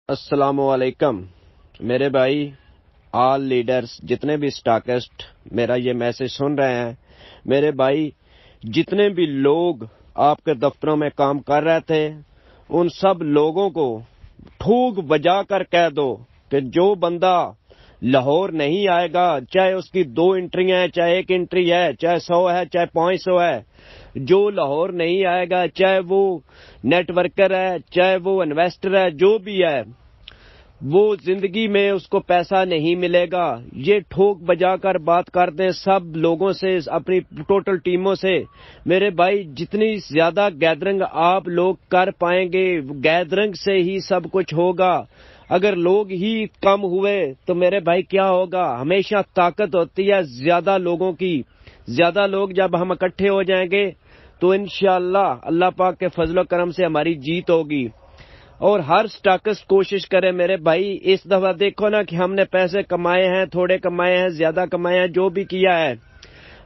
السلام علیکم میرے بھائی، آل لیڈرز، جتنے بھی اسٹاکسٹ میرا یہ میسج سن رہے ہیں، میرے بھائی جتنے بھی لوگ آپ کے دفتروں میں کام کر رہے تھے، ان سب لوگوں کو ٹھوک بجا کر کہہ دو کہ جو بندہ لاہور نہیں آئے گا، چاہے اس کی 2 انٹریاں ہیں، چاہے 1 انٹری ہے، چاہے 100 ہے، چاہے 500 ہے، جو لاہور نہیں آئے گا، چاہے وہ نیٹ ورکر ہے، چاہے وہ انویسٹر ہے، جو بھی ہے، وہ زندگی میں اس کو پیسہ نہیں ملے گا۔ یہ ٹھوک بجا کر بات کر دیں سب لوگوں سے، اپنی ٹوٹل ٹیموں سے۔ میرے بھائی جتنی زیادہ گیدرنگ آپ لوگ کر پائیں گے، گیدرنگ سے ہی سب کچھ ہوگا۔ اگر لوگ ہی کم ہوئے تو میرے بھائی کیا ہوگا؟ ہمیشہ طاقت ہوتی ہے زیادہ لوگوں کی۔ زیادہ لوگ جب ہم اکٹھے ہو جائیں گے تو انشاءاللہ اللہ پاک کے فضل و کرم سے ہماری جیت ہوگی۔ اور ہر سٹاکس کوشش کرے میرے بھائی، اس دفعہ دیکھو نا کہ ہم نے پیسے کمائے ہیں، تھوڑے کمائے ہیں، زیادہ کمائے ہیں، جو بھی کیا ہے،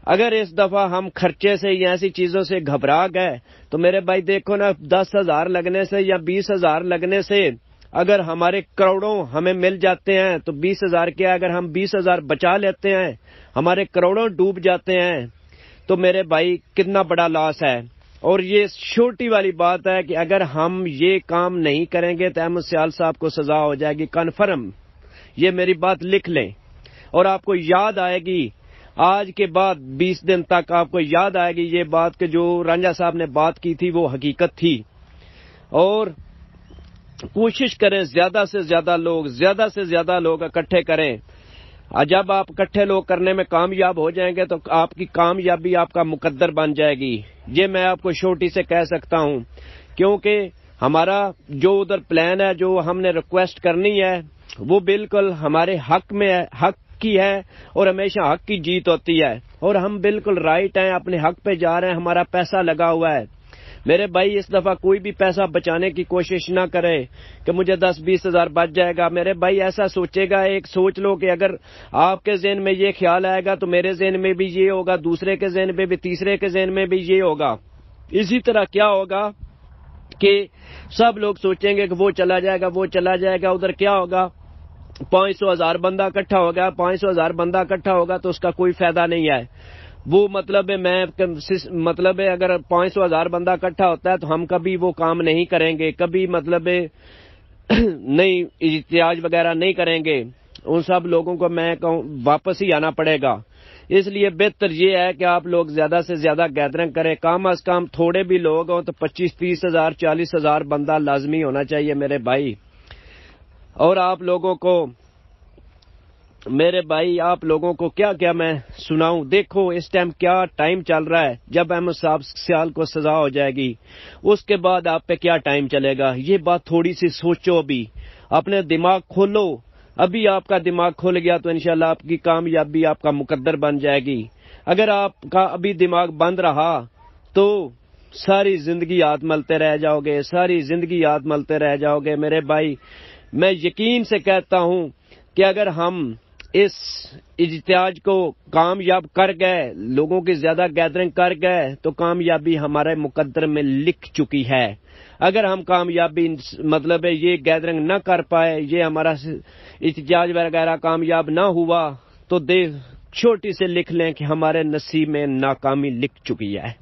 اگر اس دفعہ ہم خرچے سے یا ایسی چیزوں سے گھبرا گئے تو میرے بھائی دیکھو نا، 10,000 لگنے سے یا 20,000 لگنے سے اگر ہمارے کروڑوں ہمیں مل جاتے ہیں تو 20,000 کیا، اگر ہم 20,000 بچا لیتے ہیں، ہمارے کروڑوں ڈوب جاتے ہیں تو میرے بھائی کتنا بڑا لاس ہے۔ اور یہ چھوٹی والی بات ہے کہ اگر ہم یہ کام نہیں کریں گے تو احمد سیال صاحب کو سزا ہو جائے گی، کنفرم۔ یہ میری بات لکھ لیں اور آپ کو یاد آئے گی، آج کے بعد 20 دن تک آپ کو یاد آئے گی یہ بات کہ جو رانجھا صاحب نے بات کی تھی وہ حقیقت تھی۔ اور کوشش کریں زیادہ سے زیادہ لوگ اکٹھے کریں۔ جب آپ اکٹھے لوگ کرنے میں کامیاب ہو جائیں گے تو آپ کی کامیابی آپ کا مقدر بن جائے گی۔ یہ میں آپ کو چھوٹی سے کہہ سکتا ہوں، کیونکہ ہمارا جو ادھر پلان ہے، جو ہم نے ریکویسٹ کرنی ہے، وہ بالکل ہمارے حق میں ہے، حق کی ہے، اور ہمیشہ حق کی جیت ہوتی ہے، اور ہم بالکل رائٹ ہیں، اپنے حق پہ جا رہے ہیں، ہمارا پیسہ لگا ہوا ہے۔ میرے بھائی اس دفعہ کوئی بھی پیسہ بچانے کی کوشش نہ کرے کہ مجھے 10-20 ہزار بچ جائے گا۔ میرے بھائی ایسا سوچے گا، ایک سوچ لو کہ اگر آپ کے ذہن میں یہ خیال آئے گا تو میرے ذہن میں بھی یہ ہوگا، دوسرے کے ذہن میں بھی، تیسرے کے ذہن میں بھی یہ ہوگا۔ اسی طرح کیا ہوگا کہ سب لوگ سوچیں گے کہ وہ چلا جائے گا، وہ چلا جائے گا، ادھر کیا ہوگا؟ 500,000 بندہ اکٹھا ہو گیا، 500,000 بندہ اکٹھا ہوگا تو اس کا کوئی فائدہ نہیں ہے۔ وہ مطلب ہے اگر 500,000 بندہ اکٹھا ہوتا ہے تو ہم کبھی وہ کام نہیں کریں گے، کبھی نہیں احتجاج وغیرہ نہیں کریں گے۔ ان سب لوگوں کو میں کہوں واپس ہی آنا پڑے گا۔ اس لیے بہتر یہ ہے کہ آپ لوگ زیادہ سے زیادہ گیدرنگ کریں، کم از کم تھوڑے بھی لوگ ہوں تو 25-30 ہزار 40,000 بندہ لازمی ہونا چاہیے میرے بھائی۔ اور آپ لوگوں کو میرے بھائی، آپ لوگوں کو کیا کیا میں سناؤں؟ دیکھو اس ٹائم کیا ٹائم چل رہا ہے، جب احمد صاحب سیال کو سزا ہو جائے گی اس کے بعد آپ پہ کیا ٹائم چلے گا؟ یہ بات تھوڑی سی سوچو، بھی اپنے دماغ کھولو۔ ابھی آپ کا دماغ کھل گیا تو انشاءاللہ آپ کی کامیابی آپ کا مقدر بن جائے گی۔ اگر آپ کا ابھی دماغ بند رہا تو ساری زندگی ہاتھ ملتے رہ جاؤ گے، ساری زندگی ہاتھ ملتے رہ جاؤ گے میرے بھائی۔ میں یقین سے کہتا ہوں کہ اگر ہم اس احتجاج کو کامیاب کر گئے، لوگوں کی زیادہ گیدرنگ کر گئے تو کامیابی ہمارے مقدر میں لکھ چکی ہے۔ اگر ہم کامیابی یہ گیدرنگ نہ کر پائے، یہ ہمارا احتجاج وغیرہ کامیاب نہ ہوا تو چھوٹی سے لکھ لیں کہ ہمارے نصیب میں ناکامی لکھ چکی ہے۔